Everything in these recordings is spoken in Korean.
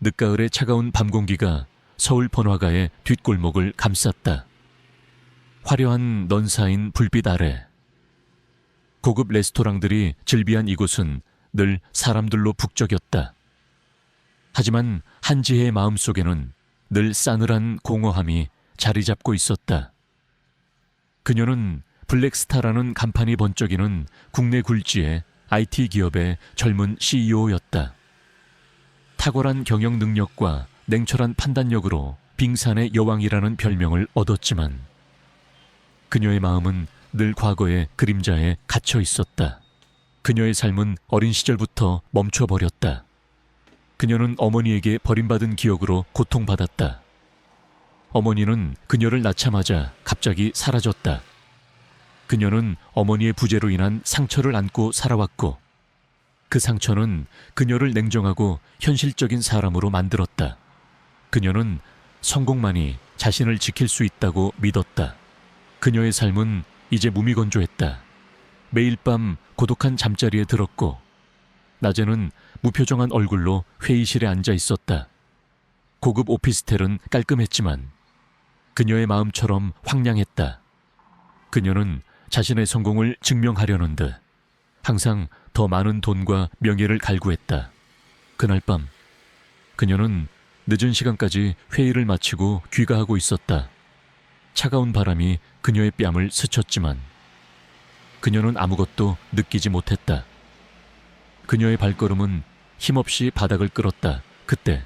늦가을의 차가운 밤 공기가 서울 번화가의 뒷골목을 감쌌다. 화려한 넌 쌓인 불빛 아래 고급 레스토랑들이 즐비한 이곳은 늘 사람들로 북적였다. 하지만 한지혜의 마음속에는 늘 싸늘한 공허함이 자리 잡고 있었다. 그녀는 블랙스타라는 간판이 번쩍이는 국내 굴지의 IT 기업의 젊은 CEO였다. 탁월한 경영 능력과 냉철한 판단력으로 빙산의 여왕이라는 별명을 얻었지만 그녀의 마음은 늘 과거의 그림자에 갇혀 있었다. 그녀의 삶은 어린 시절부터 멈춰버렸다. 그녀는 어머니에게 버림받은 기억으로 고통받았다. 어머니는 그녀를 낳자마자 갑자기 사라졌다. 그녀는 어머니의 부재로 인한 상처를 안고 살아왔고 그 상처는 그녀를 냉정하고 현실적인 사람으로 만들었다. 그녀는 성공만이 자신을 지킬 수 있다고 믿었다. 그녀의 삶은 이제 무미건조했다. 매일 밤 고독한 잠자리에 들었고 낮에는 무표정한 얼굴로 회의실에 앉아 있었다. 고급 오피스텔은 깔끔했지만 그녀의 마음처럼 황량했다. 그녀는 자신의 성공을 증명하려는 듯 항상 더 많은 돈과 명예를 갈구했다. 그날 밤 그녀는 늦은 시간까지 회의를 마치고 귀가하고 있었다. 차가운 바람이 그녀의 뺨을 스쳤지만 그녀는 아무것도 느끼지 못했다. 그녀의 발걸음은 힘없이 바닥을 끌었다. 그때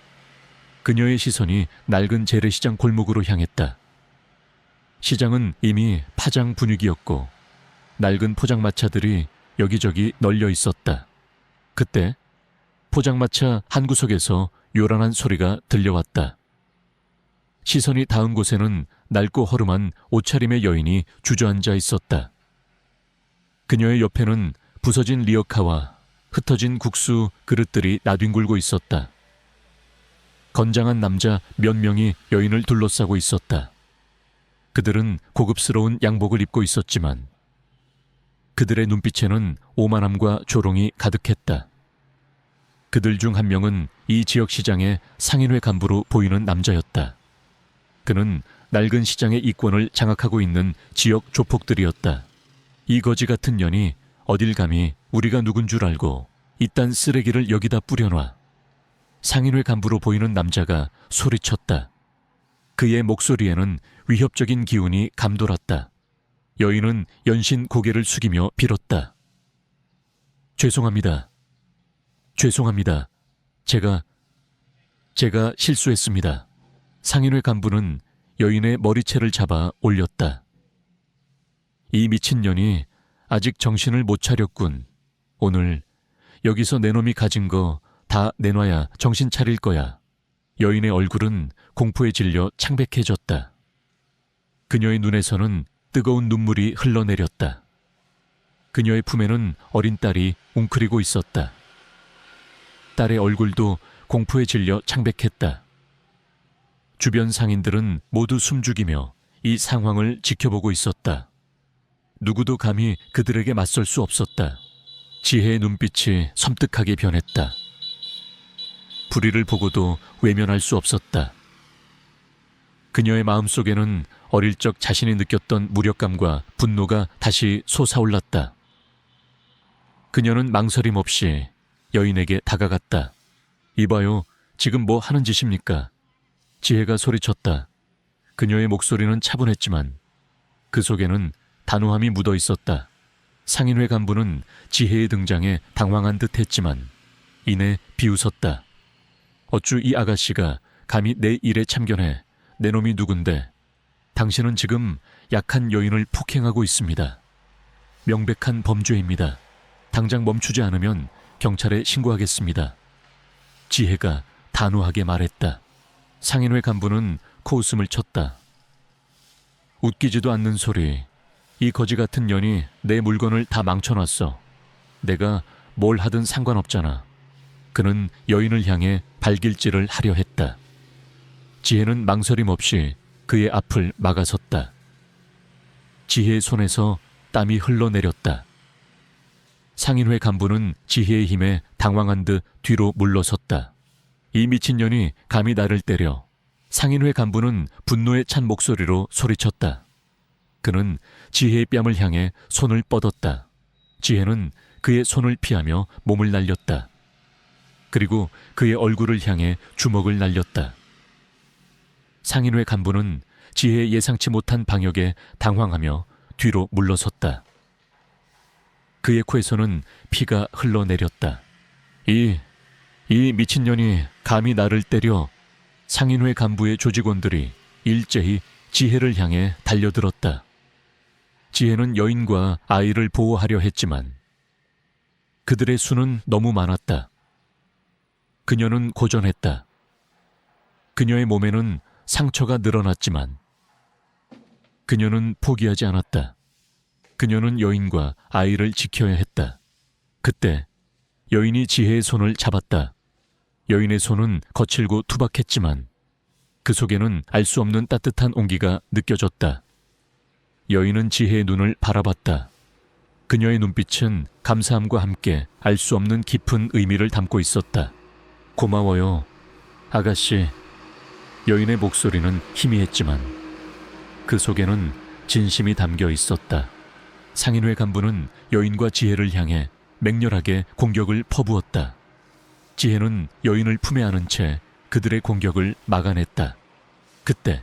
그녀의 시선이 낡은 재래시장 골목으로 향했다. 시장은 이미 파장 분위기였고 낡은 포장마차들이 여기저기 널려 있었다. 그때 포장마차 한 구석에서 요란한 소리가 들려왔다. 시선이 닿은 곳에는 낡고 허름한 옷차림의 여인이 주저앉아 있었다. 그녀의 옆에는 부서진 리어카와 흩어진 국수 그릇들이 나뒹굴고 있었다. 건장한 남자 몇 명이 여인을 둘러싸고 있었다. 그들은 고급스러운 양복을 입고 있었지만 그들의 눈빛에는 오만함과 조롱이 가득했다. 그들 중 한 명은 이 지역 시장의 상인회 간부로 보이는 남자였다. 그는 낡은 시장의 이권을 장악하고 있는 지역 조폭들이었다. 이 거지 같은 년이 어딜 감히 우리가 누군 줄 알고 이딴 쓰레기를 여기다 뿌려놔. 상인회 간부로 보이는 남자가 소리쳤다. 그의 목소리에는 위협적인 기운이 감돌았다. 여인은 연신 고개를 숙이며 빌었다. 죄송합니다. 죄송합니다. 제가 실수했습니다. 상인회 간부는 여인의 머리채를 잡아 올렸다. 이 미친년이 아직 정신을 못 차렸군. 오늘 여기서 내 놈이 가진 거 다 내놔야 정신 차릴 거야. 여인의 얼굴은 공포에 질려 창백해졌다. 그녀의 눈에서는 뜨거운 눈물이 흘러내렸다. 그녀의 품에는 어린 딸이 웅크리고 있었다. 딸의 얼굴도 공포에 질려 창백했다. 주변 상인들은 모두 숨죽이며 이 상황을 지켜보고 있었다. 누구도 감히 그들에게 맞설 수 없었다. 지혜의 눈빛이 섬뜩하게 변했다. 불의를 보고도 외면할 수 없었다. 그녀의 마음속에는 어릴 적 자신이 느꼈던 무력감과 분노가 다시 솟아올랐다. 그녀는 망설임 없이 여인에게 다가갔다. 이봐요, 지금 뭐 하는 짓입니까? 지혜가 소리쳤다. 그녀의 목소리는 차분했지만 그 속에는 단호함이 묻어 있었다. 상인회 간부는 지혜의 등장에 당황한 듯 했지만 이내 비웃었다. 어쭈 이 아가씨가 감히 내 일에 참견해. 내 놈이 누군데? 당신은 지금 약한 여인을 폭행하고 있습니다. 명백한 범죄입니다. 당장 멈추지 않으면 경찰에 신고하겠습니다. 지혜가 단호하게 말했다. 상인회 간부는 코웃음을 쳤다. 웃기지도 않는 소리. 이 거지 같은 년이 내 물건을 다 망쳐놨어. 내가 뭘 하든 상관없잖아. 그는 여인을 향해 발길질을 하려 했다. 지혜는 망설임 없이 그의 앞을 막아섰다. 지혜의 손에서 땀이 흘러내렸다. 상인회 간부는 지혜의 힘에 당황한 듯 뒤로 물러섰다. 이 미친년이 감히 나를 때려. 상인회 간부는 분노에 찬 목소리로 소리쳤다. 그는 지혜의 뺨을 향해 손을 뻗었다. 지혜는 그의 손을 피하며 몸을 날렸다. 그리고 그의 얼굴을 향해 주먹을 날렸다. 상인회 간부는 지혜의 예상치 못한 방역에 당황하며 뒤로 물러섰다. 그의 코에서는 피가 흘러내렸다. 이 미친년이 감히 나를 때려. 상인회 간부의 조직원들이 일제히 지혜를 향해 달려들었다. 지혜는 여인과 아이를 보호하려 했지만 그들의 수는 너무 많았다. 그녀는 고전했다. 그녀의 몸에는 상처가 늘어났지만 그녀는 포기하지 않았다. 그녀는 여인과 아이를 지켜야 했다. 그때 여인이 지혜의 손을 잡았다. 여인의 손은 거칠고 투박했지만 그 속에는 알 수 없는 따뜻한 온기가 느껴졌다. 여인은 지혜의 눈을 바라봤다. 그녀의 눈빛은 감사함과 함께 알 수 없는 깊은 의미를 담고 있었다. 고마워요, 아가씨. 여인의 목소리는 희미했지만 그 속에는 진심이 담겨 있었다. 상인회 간부는 여인과 지혜를 향해 맹렬하게 공격을 퍼부었다. 지혜는 여인을 품에 안은 채 그들의 공격을 막아냈다. 그때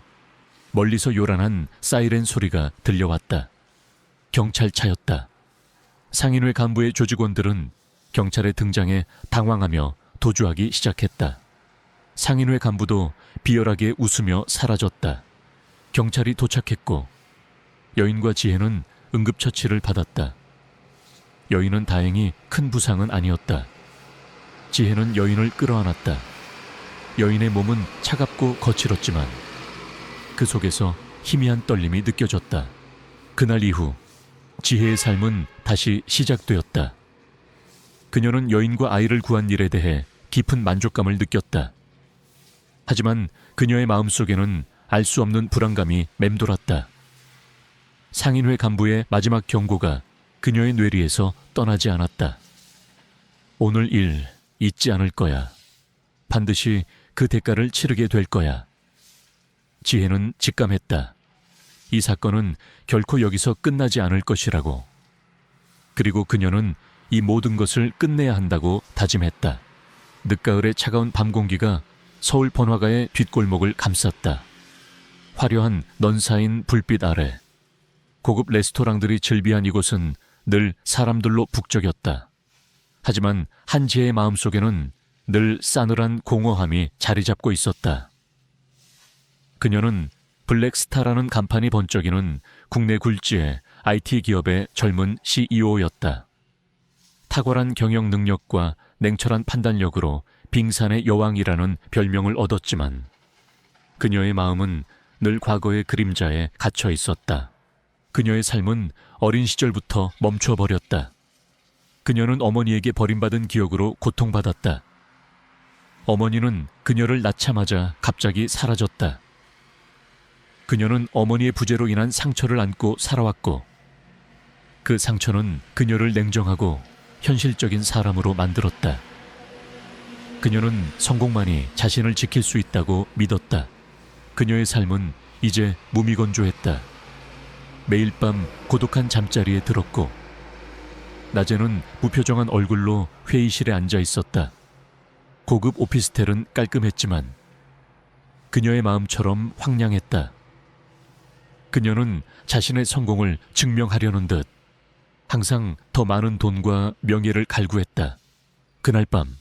멀리서 요란한 사이렌 소리가 들려왔다. 경찰차였다. 상인회 간부의 조직원들은 경찰의 등장에 당황하며 도주하기 시작했다. 상인회 간부도 비열하게 웃으며 사라졌다. 경찰이 도착했고 여인과 지혜는 응급처치를 받았다. 여인은 다행히 큰 부상은 아니었다. 지혜는 여인을 끌어안았다. 여인의 몸은 차갑고 거칠었지만 그 속에서 희미한 떨림이 느껴졌다. 그날 이후 지혜의 삶은 다시 시작되었다. 그녀는 여인과 아이를 구한 일에 대해 깊은 만족감을 느꼈다. 하지만 그녀의 마음속에는 알 수 없는 불안감이 맴돌았다. 상인회 간부의 마지막 경고가 그녀의 뇌리에서 떠나지 않았다. 오늘 일 잊지 않을 거야. 반드시 그 대가를 치르게 될 거야. 지혜는 직감했다. 이 사건은 결코 여기서 끝나지 않을 것이라고. 그리고 그녀는 이 모든 것을 끝내야 한다고 다짐했다. 늦가을의 차가운 밤 공기가 서울 번화가의 뒷골목을 감쌌다. 화려한 넌 쌓인 불빛 아래 고급 레스토랑들이 즐비한 이곳은 늘 사람들로 북적였다. 하지만 한지혜의 마음속에는 늘 싸늘한 공허함이 자리 잡고 있었다. 그녀는 블랙스타라는 간판이 번쩍이는 국내 굴지의 IT 기업의 젊은 CEO였다. 탁월한 경영 능력과 냉철한 판단력으로 빙산의 여왕이라는 별명을 얻었지만 그녀의 마음은 늘 과거의 그림자에 갇혀 있었다. 그녀의 삶은 어린 시절부터 멈춰버렸다. 그녀는 어머니에게 버림받은 기억으로 고통받았다. 어머니는 그녀를 낳자마자 갑자기 사라졌다. 그녀는 어머니의 부재로 인한 상처를 안고 살아왔고 그 상처는 그녀를 냉정하고 현실적인 사람으로 만들었다. 그녀는 성공만이 자신을 지킬 수 있다고 믿었다. 그녀의 삶은 이제 무미건조했다. 매일 밤 고독한 잠자리에 들었고 낮에는 무표정한 얼굴로 회의실에 앉아 있었다. 고급 오피스텔은 깔끔했지만 그녀의 마음처럼 황량했다. 그녀는 자신의 성공을 증명하려는 듯 항상 더 많은 돈과 명예를 갈구했다. 그날 밤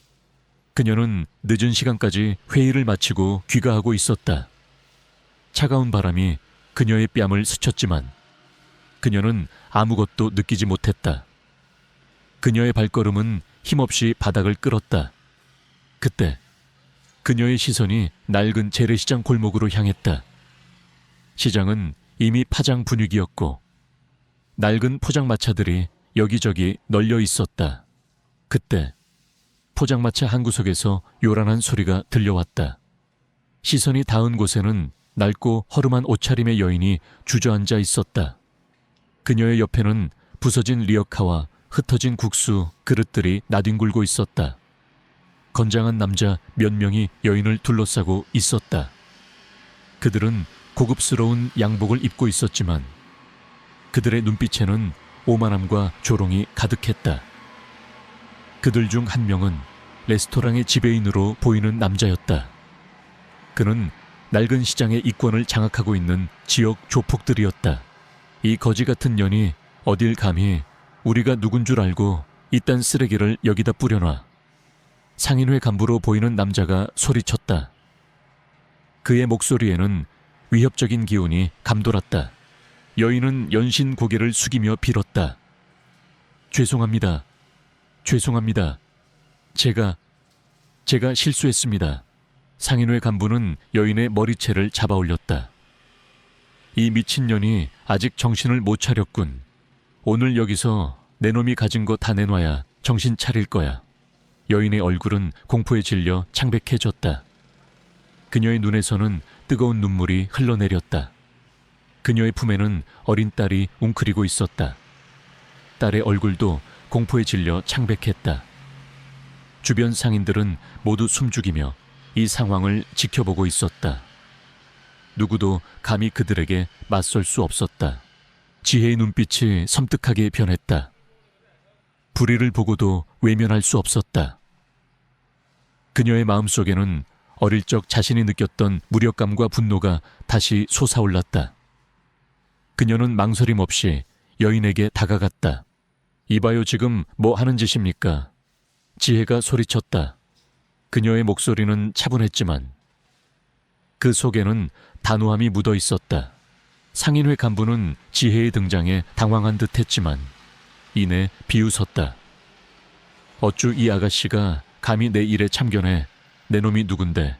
그녀는 늦은 시간까지 회의를 마치고 귀가하고 있었다. 차가운 바람이 그녀의 뺨을 스쳤지만 그녀는 아무것도 느끼지 못했다. 그녀의 발걸음은 힘없이 바닥을 끌었다. 그때 그녀의 시선이 낡은 재래시장 골목으로 향했다. 시장은 이미 파장 분위기였고 낡은 포장마차들이 여기저기 널려 있었다. 그때 포장마차 한 구석에서 요란한 소리가 들려왔다. 시선이 닿은 곳에는 낡고 허름한 옷차림의 여인이 주저앉아 있었다. 그녀의 옆에는 부서진 리어카와 흩어진 국수 그릇들이 나뒹굴고 있었다. 건장한 남자 몇 명이 여인을 둘러싸고 있었다. 그들은 고급스러운 양복을 입고 있었지만 그들의 눈빛에는 오만함과 조롱이 가득했다. 그들 중 한 명은 레스토랑의 지배인으로 보이는 남자였다. 그는 낡은 시장의 이권을 장악하고 있는 지역 조폭들이었다. 이 거지 같은 년이 어딜 감히 우리가 누군 줄 알고 이딴 쓰레기를 여기다 뿌려놔. 상인회 간부로 보이는 남자가 소리쳤다. 그의 목소리에는 위협적인 기운이 감돌았다. 여인은 연신 고개를 숙이며 빌었다. 죄송합니다. 죄송합니다. 제가 실수했습니다. 상인회 간부는 여인의 머리채를 잡아 올렸다. 이 미친년이 아직 정신을 못 차렸군. 오늘 여기서 내 놈이 가진 거 다 내놔야 정신 차릴 거야. 여인의 얼굴은 공포에 질려 창백해졌다. 그녀의 눈에서는 뜨거운 눈물이 흘러내렸다. 그녀의 품에는 어린 딸이 웅크리고 있었다. 딸의 얼굴도 공포에 질려 창백했다. 주변 상인들은 모두 숨죽이며 이 상황을 지켜보고 있었다. 누구도 감히 그들에게 맞설 수 없었다. 지혜의 눈빛이 섬뜩하게 변했다. 불의를 보고도 외면할 수 없었다. 그녀의 마음속에는 어릴 적 자신이 느꼈던 무력감과 분노가 다시 솟아올랐다. 그녀는 망설임 없이 여인에게 다가갔다. 이봐요, 지금 뭐 하는 짓입니까? 지혜가 소리쳤다. 그녀의 목소리는 차분했지만 그 속에는 단호함이 묻어 있었다. 상인회 간부는 지혜의 등장에 당황한 듯 했지만 이내 비웃었다. 어쭈 이 아가씨가 감히 내 일에 참견해. 내 놈이 누군데.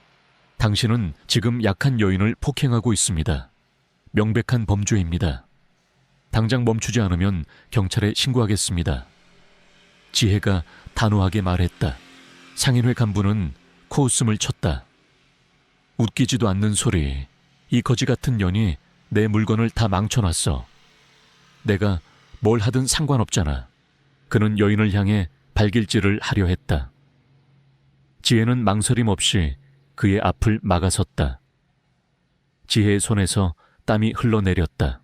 당신은 지금 약한 여인을 폭행하고 있습니다. 명백한 범죄입니다. 당장 멈추지 않으면 경찰에 신고하겠습니다. 지혜가 단호하게 말했다. 상인회 간부는 코웃음을 쳤다. 웃기지도 않는 소리. 이 거지 같은 년이 내 물건을 다 망쳐놨어. 내가 뭘 하든 상관없잖아. 그는 여인을 향해 발길질을 하려 했다. 지혜는 망설임 없이 그의 앞을 막아섰다. 지혜의 손에서 땀이 흘러내렸다.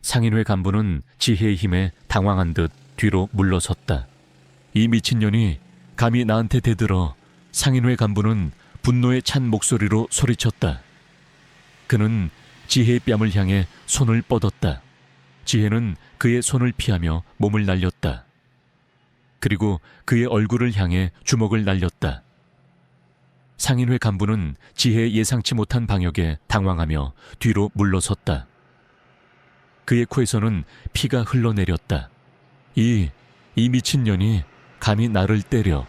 상인회 간부는 지혜의 힘에 당황한 듯 뒤로 물러섰다. 이 미친년이 감히 나한테 대들어. 상인회 간부는 분노에 찬 목소리로 소리쳤다. 그는 지혜의 뺨을 향해 손을 뻗었다. 지혜는 그의 손을 피하며 몸을 날렸다. 그리고 그의 얼굴을 향해 주먹을 날렸다. 상인회 간부는 지혜의 예상치 못한 방역에 당황하며 뒤로 물러섰다. 그의 코에서는 피가 흘러내렸다. 이 미친년이 감히 나를 때려.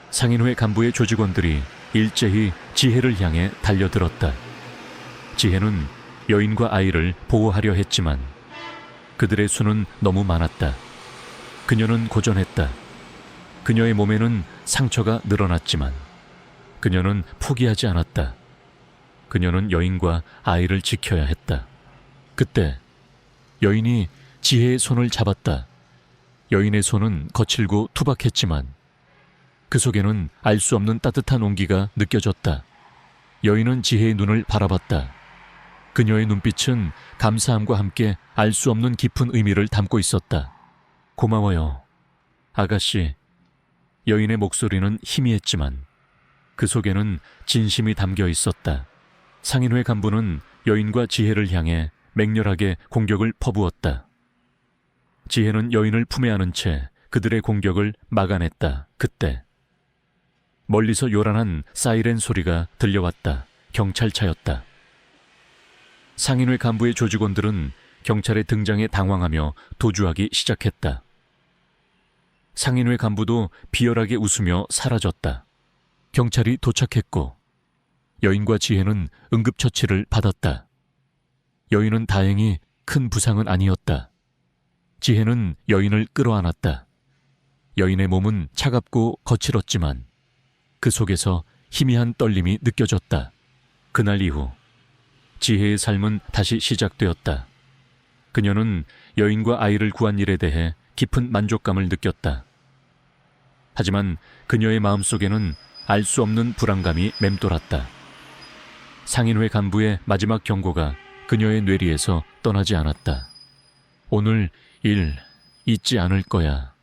상인회 간부의 조직원들이 일제히 지혜를 향해 달려들었다. 지혜는 여인과 아이를 보호하려 했지만 그들의 수는 너무 많았다. 그녀는 고전했다. 그녀의 몸에는 상처가 늘어났지만 그녀는 포기하지 않았다. 그녀는 여인과 아이를 지켜야 했다. 그때 여인이 지혜의 손을 잡았다. 여인의 손은 거칠고 투박했지만 그 속에는 알 수 없는 따뜻한 온기가 느껴졌다. 여인은 지혜의 눈을 바라봤다. 그녀의 눈빛은 감사함과 함께 알 수 없는 깊은 의미를 담고 있었다. 고마워요, 아가씨. 여인의 목소리는 희미했지만 그 속에는 진심이 담겨 있었다. 상인회 간부는 여인과 지혜를 향해 맹렬하게 공격을 퍼부었다. 지혜는 여인을 품에 안은 채 그들의 공격을 막아냈다. 그때 멀리서 요란한 사이렌 소리가 들려왔다. 경찰차였다. 상인회 간부의 조직원들은 경찰의 등장에 당황하며 도주하기 시작했다. 상인회 간부도 비열하게 웃으며 사라졌다. 경찰이 도착했고 여인과 지혜는 응급처치를 받았다. 여인은 다행히 큰 부상은 아니었다. 지혜는 여인을 끌어안았다. 여인의 몸은 차갑고 거칠었지만 그 속에서 희미한 떨림이 느껴졌다. 그날 이후 지혜의 삶은 다시 시작되었다. 그녀는 여인과 아이를 구한 일에 대해 깊은 만족감을 느꼈다. 하지만 그녀의 마음속에는 알 수 없는 불안감이 맴돌았다. 상인회 간부의 마지막 경고가 그녀의 뇌리에서 떠나지 않았다. 오늘 일 잊지 않을 거야.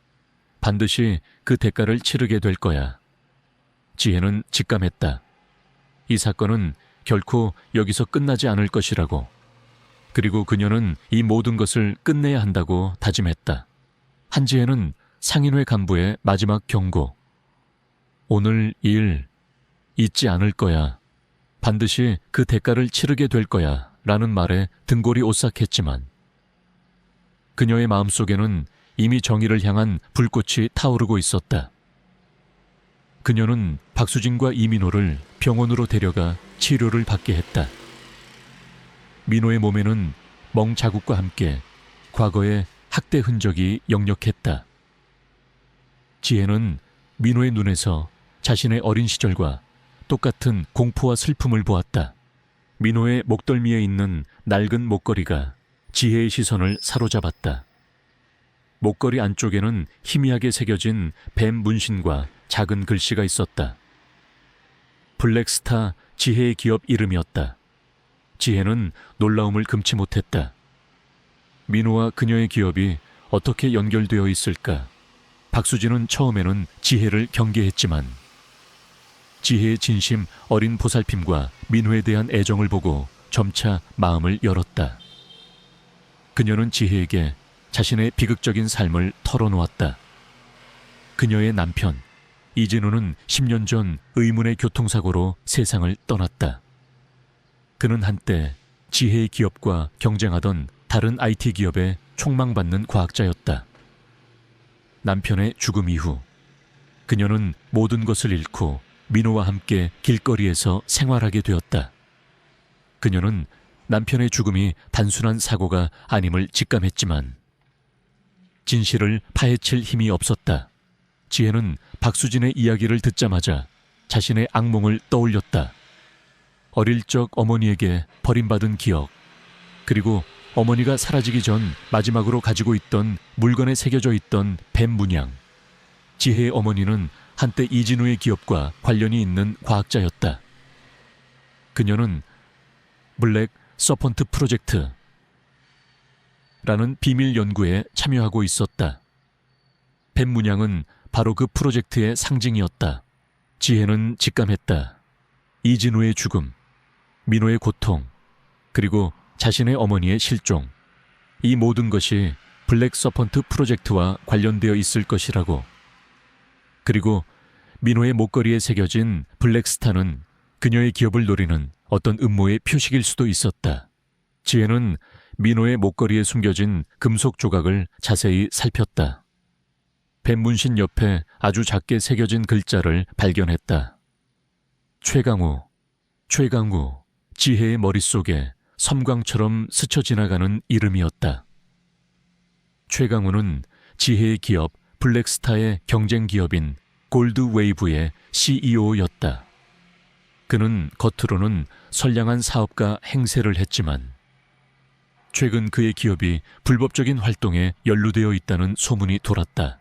반드시 그 대가를 치르게 될 거야. 지혜는 직감했다. 이 사건은 결코 여기서 끝나지 않을 것이라고. 그리고 그녀는 이 모든 것을 끝내야 한다고 다짐했다. 한지혜는 상인회 간부의 마지막 경고. 오늘 일 잊지 않을 거야. 반드시 그 대가를 치르게 될 거야. 라는 말에 등골이 오싹했지만 그녀의 마음속에는 이미 정의를 향한 불꽃이 타오르고 있었다. 그녀는 박수진과 이민호를 병원으로 데려가 치료를 받게 했다. 민호의 몸에는 멍 자국과 함께 과거의 학대 흔적이 역력했다. 지혜는 민호의 눈에서 자신의 어린 시절과 똑같은 공포와 슬픔을 보았다. 민호의 목덜미에 있는 낡은 목걸이가 지혜의 시선을 사로잡았다. 목걸이 안쪽에는 희미하게 새겨진 뱀 문신과 작은 글씨가 있었다. 블랙스타 지혜의 기업 이름이었다. 지혜는 놀라움을 금치 못했다. 민호와 그녀의 기업이 어떻게 연결되어 있을까? 박수진은 처음에는 지혜를 경계했지만 지혜의 진심 어린 보살핌과 민호에 대한 애정을 보고 점차 마음을 열었다. 그녀는 지혜에게 자신의 비극적인 삶을 털어놓았다. 그녀의 남편 이진우는 10년 전 의문의 교통사고로 세상을 떠났다. 그는 한때 지혜의 기업과 경쟁하던 다른 IT 기업에 촉망받는 과학자였다. 남편의 죽음 이후 그녀는 모든 것을 잃고 민호와 함께 길거리에서 생활하게 되었다. 그녀는 남편의 죽음이 단순한 사고가 아님을 직감했지만 진실을 파헤칠 힘이 없었다. 지혜는 박수진의 이야기를 듣자마자 자신의 악몽을 떠올렸다. 어릴 적 어머니에게 버림받은 기억, 그리고 어머니가 사라지기 전 마지막으로 가지고 있던 물건에 새겨져 있던 뱀 문양. 지혜의 어머니는 한때 이진우의 기업과 관련이 있는 과학자였다. 그녀는 블랙 서펀트 프로젝트 라는 비밀 연구에 참여하고 있었다. 뱀 문양은 바로 그 프로젝트의 상징이었다. 지혜는 직감했다. 이진우의 죽음, 민호의 고통, 그리고 자신의 어머니의 실종, 이 모든 것이 블랙 서펀트 프로젝트와 관련되어 있을 것이라고. 그리고 민호의 목걸이에 새겨진 블랙스타는 그녀의 기업을 노리는 어떤 음모의 표식일 수도 있었다. 지혜는 민호의 목걸이에 숨겨진 금속 조각을 자세히 살폈다. 뱀문신 옆에 아주 작게 새겨진 글자를 발견했다. 최강우. 지혜의 머릿속에 섬광처럼 스쳐 지나가는 이름이었다. 최강우는 지혜의 기업 블랙스타의 경쟁 기업인 골드웨이브의 CEO였다. 그는 겉으로는 선량한 사업가 행세를 했지만 최근 그의 기업이 불법적인 활동에 연루되어 있다는 소문이 돌았다.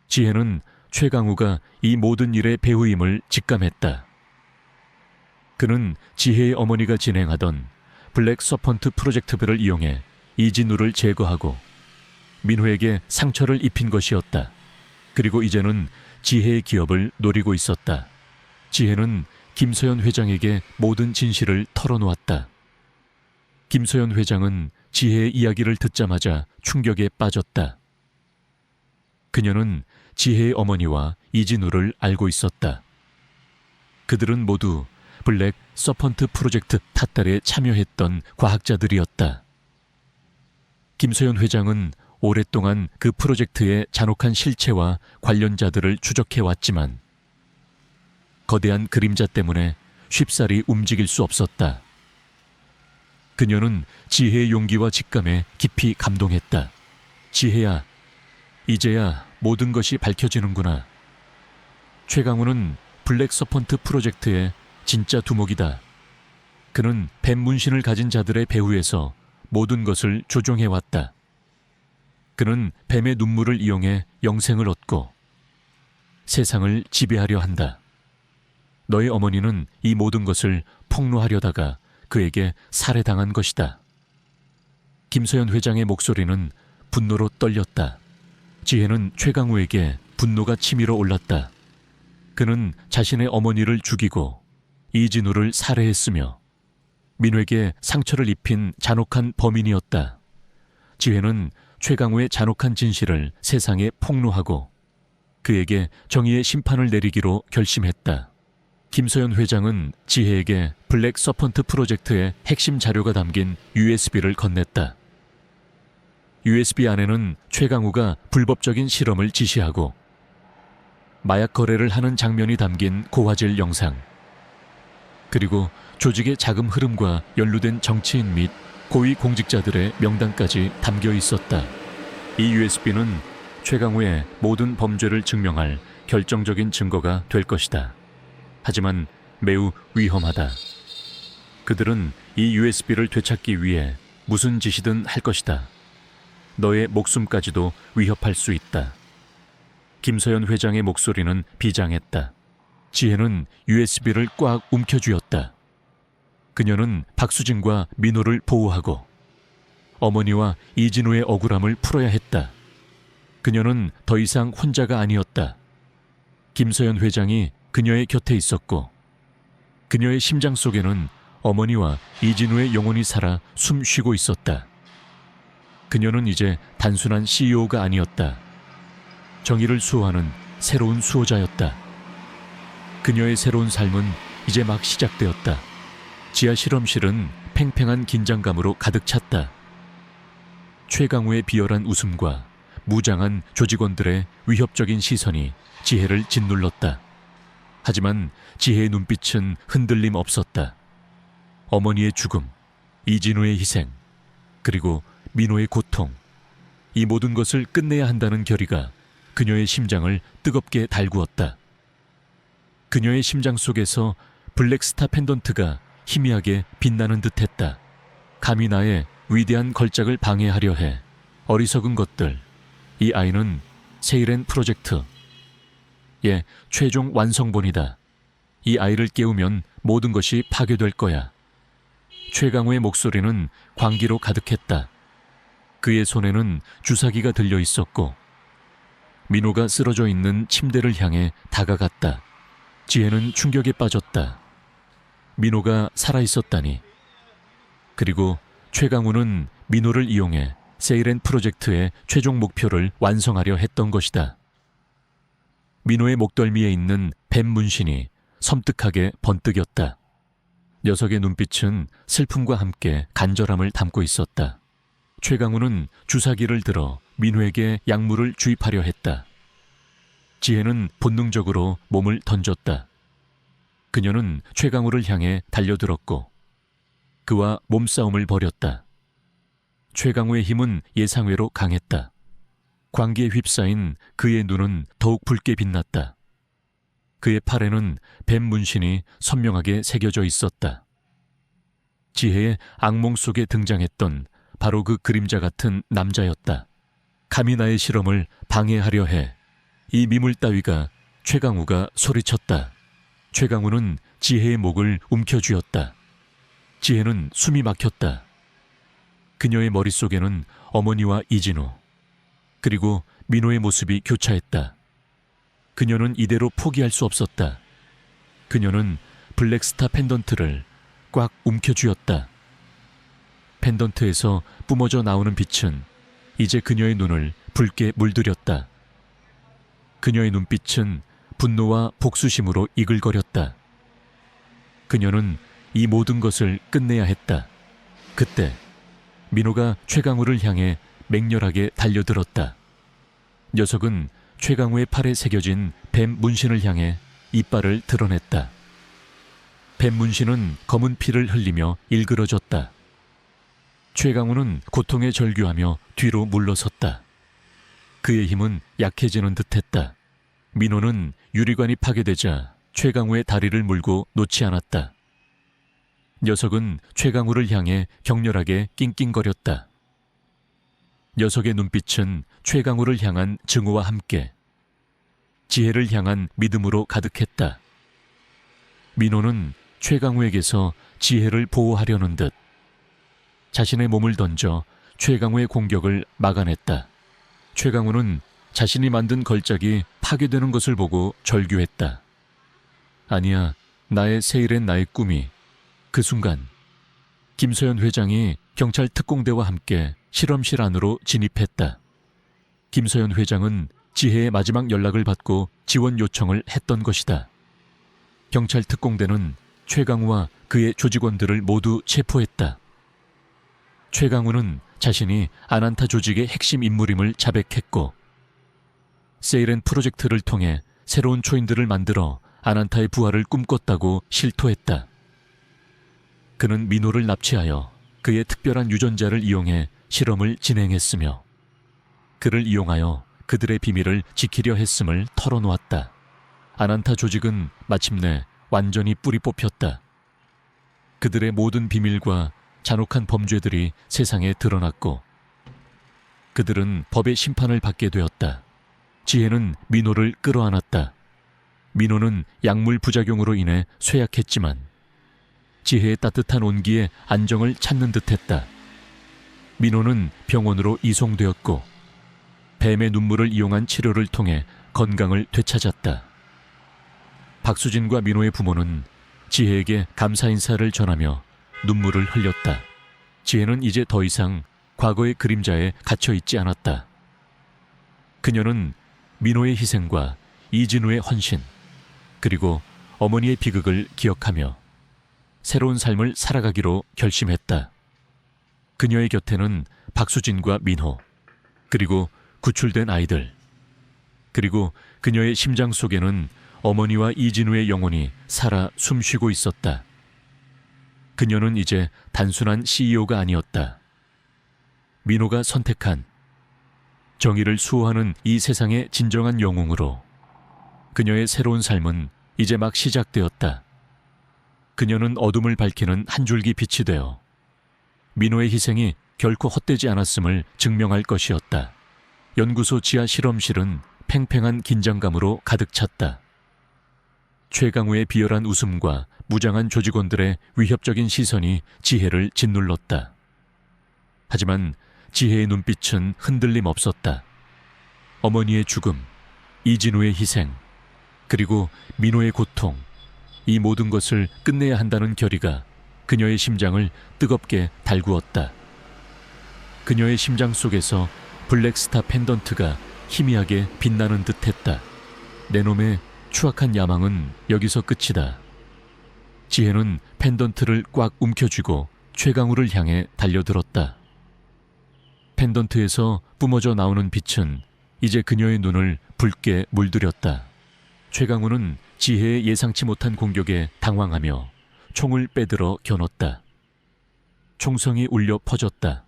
지혜는 최강우가 이 모든 일의 배후임을 직감했다. 그는 지혜의 어머니가 진행하던 블랙 서펀트 프로젝트별을 이용해 이진우를 제거하고 민호에게 상처를 입힌 것이었다. 그리고 이제는 지혜의 기업을 노리고 있었다. 지혜는 김서연 회장에게 모든 진실을 털어놓았다. 김서연 회장은 지혜의 이야기를 듣자마자 충격에 빠졌다. 그녀는 지혜의 어머니와 이진우를 알고 있었다. 그들은 모두 블랙 서펀트 프로젝트 탓달에 참여했던 과학자들이었다. 김소연 회장은 오랫동안 그 프로젝트의 잔혹한 실체와 관련자들을 추적해왔지만 거대한 그림자 때문에 쉽사리 움직일 수 없었다. 그녀는 지혜의 용기와 직감에 깊이 감동했다. 지혜야, 이제야 모든 것이 밝혀지는구나. 최강우는 블랙 서펀트 프로젝트의 진짜 두목이다. 그는 뱀 문신을 가진 자들의 배후에서 모든 것을 조종해왔다. 그는 뱀의 눈물을 이용해 영생을 얻고 세상을 지배하려 한다. 너의 어머니는 이 모든 것을 폭로하려다가 그에게 살해당한 것이다. 김서연 회장의 목소리는 분노로 떨렸다. 지혜는 최강우에게 분노가 치밀어 올랐다. 그는 자신의 어머니를 죽이고 이진우를 살해했으며 민호에게 상처를 입힌 잔혹한 범인이었다. 지혜는 최강우의 잔혹한 진실을 세상에 폭로하고 그에게 정의의 심판을 내리기로 결심했다. 김서연 회장은 지혜에게 블랙 서펀트 프로젝트의 핵심 자료가 담긴 USB를 건넸다. USB 안에는 최강우가 불법적인 실험을 지시하고 마약 거래를 하는 장면이 담긴 고화질 영상, 그리고 조직의 자금 흐름과 연루된 정치인 및 고위 공직자들의 명단까지 담겨 있었다. 이 USB는 최강우의 모든 범죄를 증명할 결정적인 증거가 될 것이다. 하지만 매우 위험하다. 그들은 이 USB를 되찾기 위해 무슨 짓이든 할 것이다. 너의 목숨까지도 위협할 수 있다. 김서연 회장의 목소리는 비장했다. 지혜는 USB를 꽉 움켜쥐었다. 그녀는 박수진과 민호를 보호하고 어머니와 이진우의 억울함을 풀어야 했다. 그녀는 더 이상 혼자가 아니었다. 김서연 회장이 그녀의 곁에 있었고 그녀의 심장 속에는 어머니와 이진우의 영혼이 살아 숨 쉬고 있었다. 그녀는 이제 단순한 CEO가 아니었다. 정의를 수호하는 새로운 수호자였다. 그녀의 새로운 삶은 이제 막 시작되었다. 지하 실험실은 팽팽한 긴장감으로 가득 찼다. 최강우의 비열한 웃음과 무장한 조직원들의 위협적인 시선이 지혜를 짓눌렀다. 하지만 지혜의 눈빛은 흔들림 없었다. 어머니의 죽음, 이진우의 희생, 그리고 민호의 고통, 이 모든 것을 끝내야 한다는 결의가 그녀의 심장을 뜨겁게 달구었다. 그녀의 심장 속에서 블랙스타 펜던트가 희미하게 빛나는 듯했다. 감히 나의 위대한 걸작을 방해하려 해. 어리석은 것들. 이 아이는 세이렌 프로젝트. 예, 최종 완성본이다. 이 아이를 깨우면 모든 것이 파괴될 거야. 최강우의 목소리는 광기로 가득했다. 그의 손에는 주사기가 들려 있었고 민호가 쓰러져 있는 침대를 향해 다가갔다. 지혜는 충격에 빠졌다. 민호가 살아있었다니. 그리고 최강우는 민호를 이용해 세이렌 프로젝트의 최종 목표를 완성하려 했던 것이다. 민호의 목덜미에 있는 뱀 문신이 섬뜩하게 번뜩였다. 녀석의 눈빛은 슬픔과 함께 간절함을 담고 있었다. 최강우는 주사기를 들어 민호에게 약물을 주입하려 했다. 지혜는 본능적으로 몸을 던졌다. 그녀는 최강우를 향해 달려들었고 그와 몸싸움을 벌였다. 최강우의 힘은 예상외로 강했다. 광기에 휩싸인 그의 눈은 더욱 붉게 빛났다. 그의 팔에는 뱀 문신이 선명하게 새겨져 있었다. 지혜의 악몽 속에 등장했던 바로 그 그림자 같은 남자였다. 감히 나의 실험을 방해하려 해. 이 미물 따위가. 최강우가 소리쳤다. 최강우는 지혜의 목을 움켜쥐었다. 지혜는 숨이 막혔다. 그녀의 머릿속에는 어머니와 이진우, 그리고 민호의 모습이 교차했다. 그녀는 이대로 포기할 수 없었다. 그녀는 블랙스타 펜던트를 꽉 움켜쥐었다. 펜던트에서 뿜어져 나오는 빛은 이제 그녀의 눈을 붉게 물들였다. 그녀의 눈빛은 분노와 복수심으로 이글거렸다. 그녀는 이 모든 것을 끝내야 했다. 그때 민호가 최강우를 향해 맹렬하게 달려들었다. 녀석은 최강우의 팔에 새겨진 뱀 문신을 향해 이빨을 드러냈다. 뱀 문신은 검은 피를 흘리며 일그러졌다. 최강우는 고통에 절규하며 뒤로 물러섰다. 그의 힘은 약해지는 듯했다. 민호는 유리관이 파괴되자 최강우의 다리를 물고 놓지 않았다. 녀석은 최강우를 향해 격렬하게 낑낑거렸다. 녀석의 눈빛은 최강우를 향한 증오와 함께 지혜를 향한 믿음으로 가득했다. 민호는 최강우에게서 지혜를 보호하려는 듯 자신의 몸을 던져 최강우의 공격을 막아냈다. 최강우는 자신이 만든 걸작이 파괴되는 것을 보고 절규했다. 아니야, 나의 세일엔 나의 꿈이. 그 순간 김서연 회장이 경찰 특공대와 함께 실험실 안으로 진입했다. 김서연 회장은 지혜의 마지막 연락을 받고 지원 요청을 했던 것이다. 경찰 특공대는 최강우와 그의 조직원들을 모두 체포했다. 최강우는 자신이 아난타 조직의 핵심 인물임을 자백했고 세이렌 프로젝트를 통해 새로운 초인들을 만들어 아난타의 부활을 꿈꿨다고 실토했다. 그는 민호를 납치하여 그의 특별한 유전자를 이용해 실험을 진행했으며 그를 이용하여 그들의 비밀을 지키려 했음을 털어놓았다. 아난타 조직은 마침내 완전히 뿌리 뽑혔다. 그들의 모든 비밀과 잔혹한 범죄들이 세상에 드러났고 그들은 법의 심판을 받게 되었다. 지혜는 민호를 끌어안았다. 민호는 약물 부작용으로 인해 쇠약했지만 지혜의 따뜻한 온기에 안정을 찾는 듯했다. 민호는 병원으로 이송되었고 뱀의 눈물을 이용한 치료를 통해 건강을 되찾았다. 박수진과 민호의 부모는 지혜에게 감사 인사를 전하며 눈물을 흘렸다. 지혜는 이제 더 이상 과거의 그림자에 갇혀 있지 않았다. 그녀는 민호의 희생과 이진우의 헌신, 그리고 어머니의 비극을 기억하며 새로운 삶을 살아가기로 결심했다. 그녀의 곁에는 박수진과 민호, 그리고 구출된 아이들, 그리고 그녀의 심장 속에는 어머니와 이진우의 영혼이 살아 숨쉬고 있었다. 그녀는 이제 단순한 CEO가 아니었다. 민호가 선택한 정의를 수호하는 이 세상의 진정한 영웅으로 그녀의 새로운 삶은 이제 막 시작되었다. 그녀는 어둠을 밝히는 한 줄기 빛이 되어 민호의 희생이 결코 헛되지 않았음을 증명할 것이었다. 연구소 지하 실험실은 팽팽한 긴장감으로 가득 찼다. 최강우의 비열한 웃음과 무장한 조직원들의 위협적인 시선이 지혜를 짓눌렀다. 하지만 지혜의 눈빛은 흔들림 없었다. 어머니의 죽음, 이진우의 희생, 그리고 민호의 고통, 이 모든 것을 끝내야 한다는 결의가 그녀의 심장을 뜨겁게 달구었다. 그녀의 심장 속에서 블랙스타 펜던트가 희미하게 빛나는 듯했다. 내 놈의 추악한 야망은 여기서 끝이다. 지혜는 펜던트를 꽉 움켜쥐고 최강우를 향해 달려들었다. 펜던트에서 뿜어져 나오는 빛은 이제 그녀의 눈을 붉게 물들였다. 최강우는 지혜의 예상치 못한 공격에 당황하며 총을 빼들어 겨눴다. 총성이 울려 퍼졌다.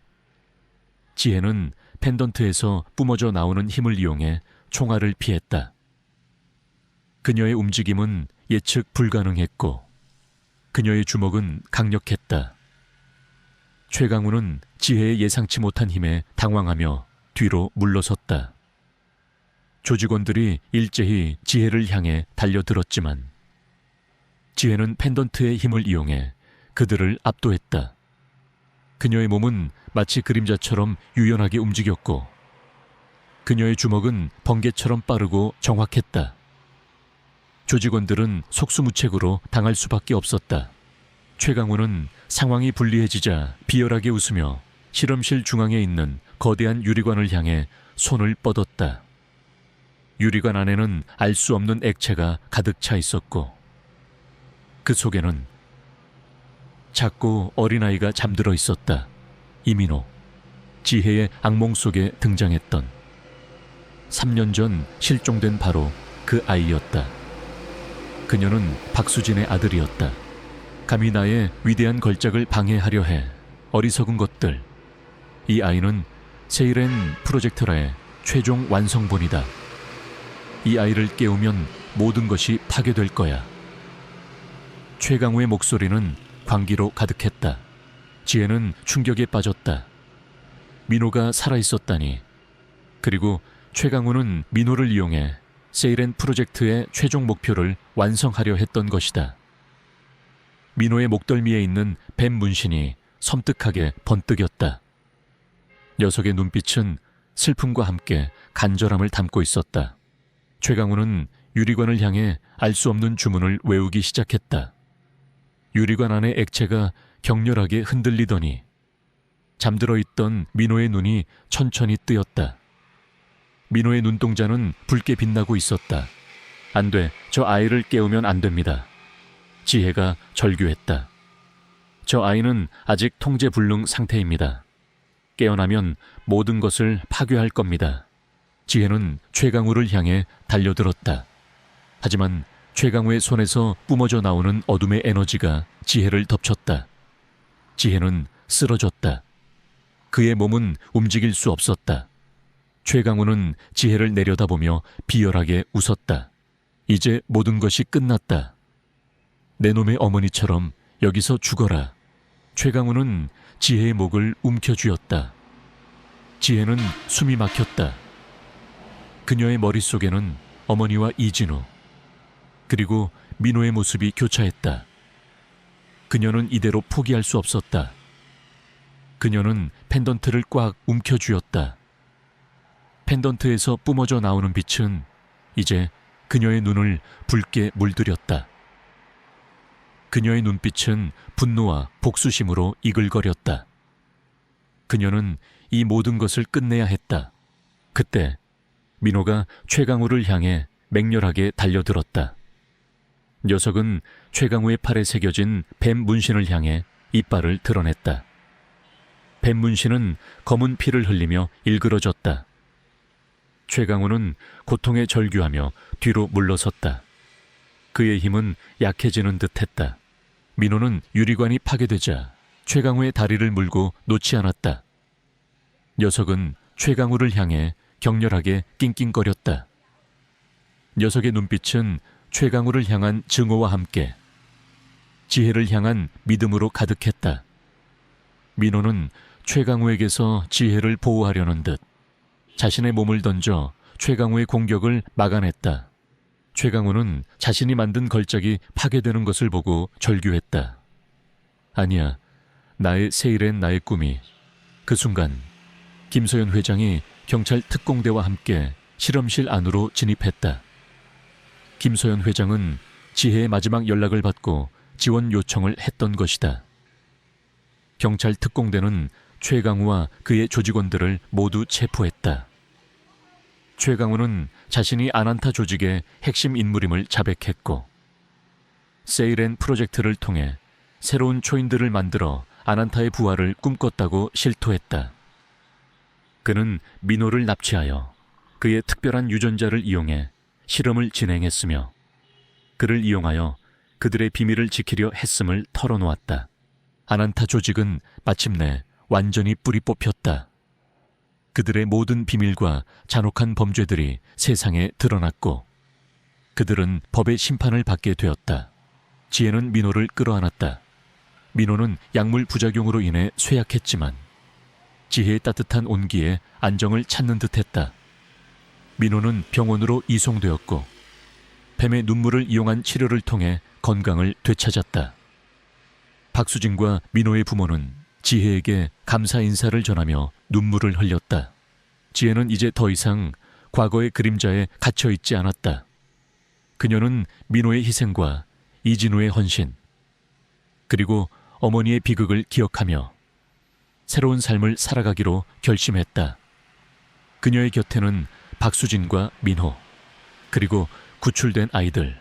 지혜는 펜던트에서 뿜어져 나오는 힘을 이용해 총알을 피했다. 그녀의 움직임은 예측 불가능했고 그녀의 주먹은 강력했다. 최강우는 지혜의 예상치 못한 힘에 당황하며 뒤로 물러섰다. 조직원들이 일제히 지혜를 향해 달려들었지만 지혜는 펜던트의 힘을 이용해 그들을 압도했다. 그녀의 몸은 마치 그림자처럼 유연하게 움직였고 그녀의 주먹은 번개처럼 빠르고 정확했다. 조직원들은 속수무책으로 당할 수밖에 없었다. 최강우는 상황이 불리해지자 비열하게 웃으며 실험실 중앙에 있는 거대한 유리관을 향해 손을 뻗었다. 유리관 안에는 알 수 없는 액체가 가득 차 있었고 그 속에는 작고 어린아이가 잠들어 있었다. 이민호, 지혜의 악몽 속에 등장했던 3년 전 실종된 바로 그 아이였다. 그녀는 박수진의 아들이었다. 감히 나의 위대한 걸작을 방해하려 해. 어리석은 것들. 이 아이는 세이렌 프로젝트라의 최종 완성본이다. 이 아이를 깨우면 모든 것이 파괴될 거야. 최강우의 목소리는 광기로 가득했다. 지혜는 충격에 빠졌다. 민호가 살아있었다니. 그리고 최강우는 민호를 이용해 세이렌 프로젝트의 최종 목표를 완성하려 했던 것이다. 민호의 목덜미에 있는 뱀 문신이 섬뜩하게 번뜩였다. 녀석의 눈빛은 슬픔과 함께 간절함을 담고 있었다. 최강우는 유리관을 향해 알 수 없는 주문을 외우기 시작했다. 유리관 안의 액체가 격렬하게 흔들리더니 잠들어 있던 민호의 눈이 천천히 뜨였다. 민호의 눈동자는 붉게 빛나고 있었다. 안 돼, 저 아이를 깨우면 안 됩니다. 지혜가 절규했다. 저 아이는 아직 통제불능 상태입니다. 깨어나면 모든 것을 파괴할 겁니다. 지혜는 최강우를 향해 달려들었다. 하지만 최강우의 손에서 뿜어져 나오는 어둠의 에너지가 지혜를 덮쳤다. 지혜는 쓰러졌다. 그의 몸은 움직일 수 없었다. 최강우는 지혜를 내려다보며 비열하게 웃었다. 이제 모든 것이 끝났다. 내 놈의 어머니처럼 여기서 죽어라. 최강우는 지혜의 목을 움켜쥐었다. 지혜는 숨이 막혔다. 그녀의 머릿속에는 어머니와 이진우, 그리고 민호의 모습이 교차했다. 그녀는 이대로 포기할 수 없었다. 그녀는 펜던트를 꽉 움켜쥐었다. 펜던트에서 뿜어져 나오는 빛은 이제 그녀의 눈을 붉게 물들였다. 그녀의 눈빛은 분노와 복수심으로 이글거렸다. 그녀는 이 모든 것을 끝내야 했다. 그때 민호가 최강우를 향해 맹렬하게 달려들었다. 녀석은 최강우의 팔에 새겨진 뱀 문신을 향해 이빨을 드러냈다. 뱀 문신은 검은 피를 흘리며 일그러졌다. 최강우는 고통에 절규하며 뒤로 물러섰다. 그의 힘은 약해지는 듯했다. 민호는 유리관이 파괴되자 최강우의 다리를 물고 놓지 않았다. 녀석은 최강우를 향해 격렬하게 낑낑거렸다. 녀석의 눈빛은 최강우를 향한 증오와 함께 지혜를 향한 믿음으로 가득했다. 민호는 최강우에게서 지혜를 보호하려는 듯 자신의 몸을 던져 최강우의 공격을 막아냈다. 최강우는 자신이 만든 걸작이 파괴되는 것을 보고 절규했다. 아니야, 나의 세일엔 나의 꿈이. 그 순간 김소연 회장이 경찰 특공대와 함께 실험실 안으로 진입했다. 김소연 회장은 지혜의 마지막 연락을 받고 지원 요청을 했던 것이다. 경찰 특공대는 최강우와 그의 조직원들을 모두 체포했다. 최강우는 자신이 아난타 조직의 핵심 인물임을 자백했고 세이렌 프로젝트를 통해 새로운 초인들을 만들어 아난타의 부활을 꿈꿨다고 실토했다. 그는 민호를 납치하여 그의 특별한 유전자를 이용해 실험을 진행했으며 그를 이용하여 그들의 비밀을 지키려 했음을 털어놓았다. 아난타 조직은 마침내 완전히 뿌리 뽑혔다. 그들의 모든 비밀과 잔혹한 범죄들이 세상에 드러났고 그들은 법의 심판을 받게 되었다. 지혜는 민호를 끌어안았다. 민호는 약물 부작용으로 인해 쇠약했지만 지혜의 따뜻한 온기에 안정을 찾는 듯했다. 민호는 병원으로 이송되었고 뱀의 눈물을 이용한 치료를 통해 건강을 되찾았다. 박수진과 민호의 부모는 지혜에게 감사 인사를 전하며 눈물을 흘렸다. 지혜는 이제 더 이상 과거의 그림자에 갇혀 있지 않았다. 그녀는 민호의 희생과 이진우의 헌신, 그리고 어머니의 비극을 기억하며 새로운 삶을 살아가기로 결심했다. 그녀의 곁에는 박수진과 민호, 그리고 구출된 아이들,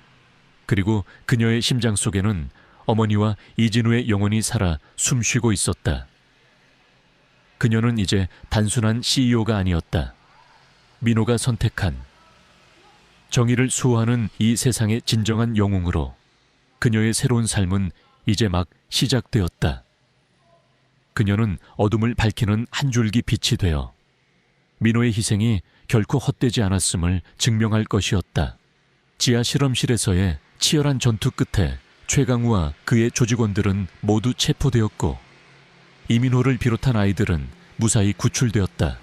그리고 그녀의 심장 속에는 어머니와 이진우의 영혼이 살아 숨쉬고 있었다. 그녀는 이제 단순한 CEO가 아니었다. 민호가 선택한 정의를 수호하는 이 세상의 진정한 영웅으로 그녀의 새로운 삶은 이제 막 시작되었다. 그녀는 어둠을 밝히는 한 줄기 빛이 되어 민호의 희생이 결코 헛되지 않았음을 증명할 것이었다. 지하 실험실에서의 치열한 전투 끝에 최강우와 그의 조직원들은 모두 체포되었고 이민호를 비롯한 아이들은 무사히 구출되었다.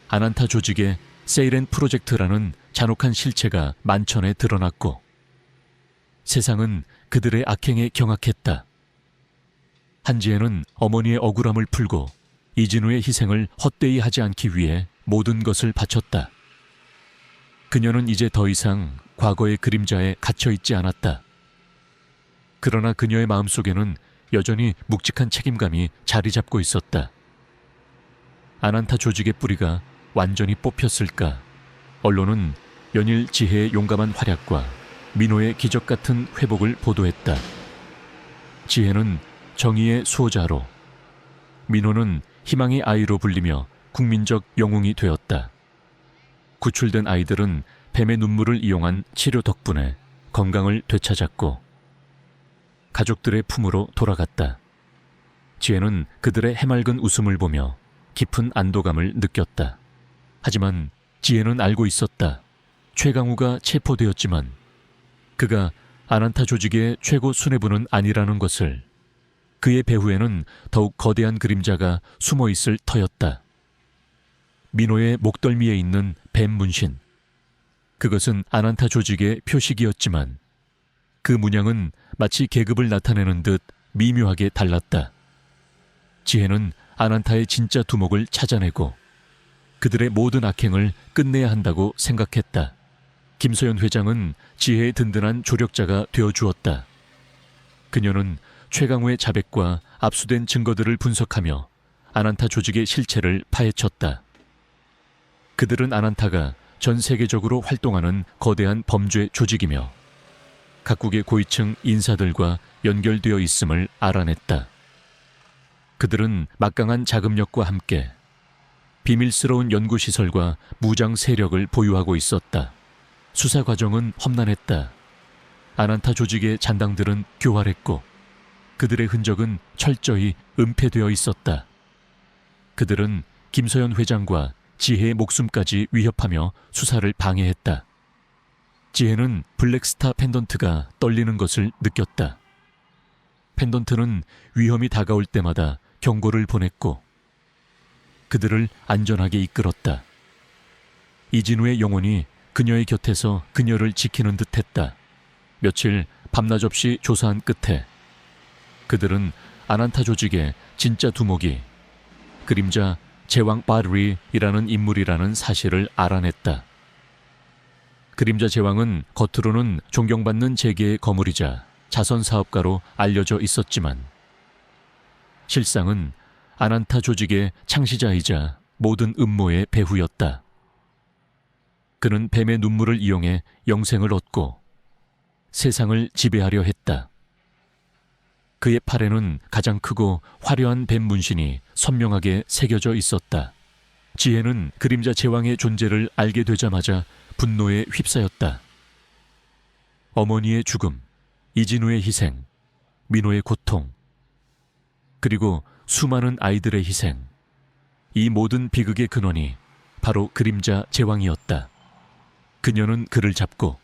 아난타 조직의 세이렌 프로젝트라는 잔혹한 실체가 만천에 드러났고 세상은 그들의 악행에 경악했다. 한지혜는 어머니의 억울함을 풀고 이진우의 희생을 헛되이 하지 않기 위해 모든 것을 바쳤다. 그녀는 이제 더 이상 과거의 그림자에 갇혀있지 않았다. 그러나 그녀의 마음속에는 여전히 묵직한 책임감이 자리 잡고 있었다. 아난타 조직의 뿌리가 완전히 뽑혔을까? 언론은 연일 지혜의 용감한 활약과 민호의 기적 같은 회복을 보도했다. 지혜는 정의의 수호자로, 민호는 희망의 아이로 불리며 국민적 영웅이 되었다. 구출된 아이들은 뱀의 눈물을 이용한 치료 덕분에 건강을 되찾았고 가족들의 품으로 돌아갔다. 지혜는 그들의 해맑은 웃음을 보며 깊은 안도감을 느꼈다. 하지만 지혜는 알고 있었다. 최강우가 체포되었지만 그가 아난타 조직의 최고 수뇌부는 아니라는 것을. 그의 배후에는 더욱 거대한 그림자가 숨어있을 터였다. 민호의 목덜미에 있는 뱀 문신. 그것은 아난타 조직의 표식이었지만 그 문양은 마치 계급을 나타내는 듯 미묘하게 달랐다. 지혜는 아난타의 진짜 두목을 찾아내고 그들의 모든 악행을 끝내야 한다고 생각했다. 김소연 회장은 지혜의 든든한 조력자가 되어주었다. 그녀는 최강우의 자백과 압수된 증거들을 분석하며 아난타 조직의 실체를 파헤쳤다. 그들은 아난타가 전 세계적으로 활동하는 거대한 범죄 조직이며 각국의 고위층 인사들과 연결되어 있음을 알아냈다. 그들은 막강한 자금력과 함께 비밀스러운 연구시설과 무장 세력을 보유하고 있었다. 수사 과정은 험난했다. 아난타 조직의 잔당들은 교활했고 그들의 흔적은 철저히 은폐되어 있었다. 그들은 김서연 회장과 지혜의 목숨까지 위협하며 수사를 방해했다. 지혜는 블랙스타 펜던트가 떨리는 것을 느꼈다. 펜던트는 위험이 다가올 때마다 경고를 보냈고 그들을 안전하게 이끌었다. 이진우의 영혼이 그녀의 곁에서 그녀를 지키는 듯했다. 며칠 밤낮 없이 조사한 끝에 그들은 아난타 조직의 진짜 두목이 그림자 제왕 바드리이라는 인물이라는 사실을 알아냈다. 그림자 제왕은 겉으로는 존경받는 재계의 거물이자 자선사업가로 알려져 있었지만 실상은 아난타 조직의 창시자이자 모든 음모의 배후였다. 그는 뱀의 눈물을 이용해 영생을 얻고 세상을 지배하려 했다. 그의 팔에는 가장 크고 화려한 뱀 문신이 선명하게 새겨져 있었다. 지혜는 그림자 제왕의 존재를 알게 되자마자 분노에 휩싸였다. 어머니의 죽음, 이진우의 희생, 민호의 고통, 그리고 수많은 아이들의 희생. 이 모든 비극의 근원이 바로 그림자 제왕이었다. 그녀는 그를 잡고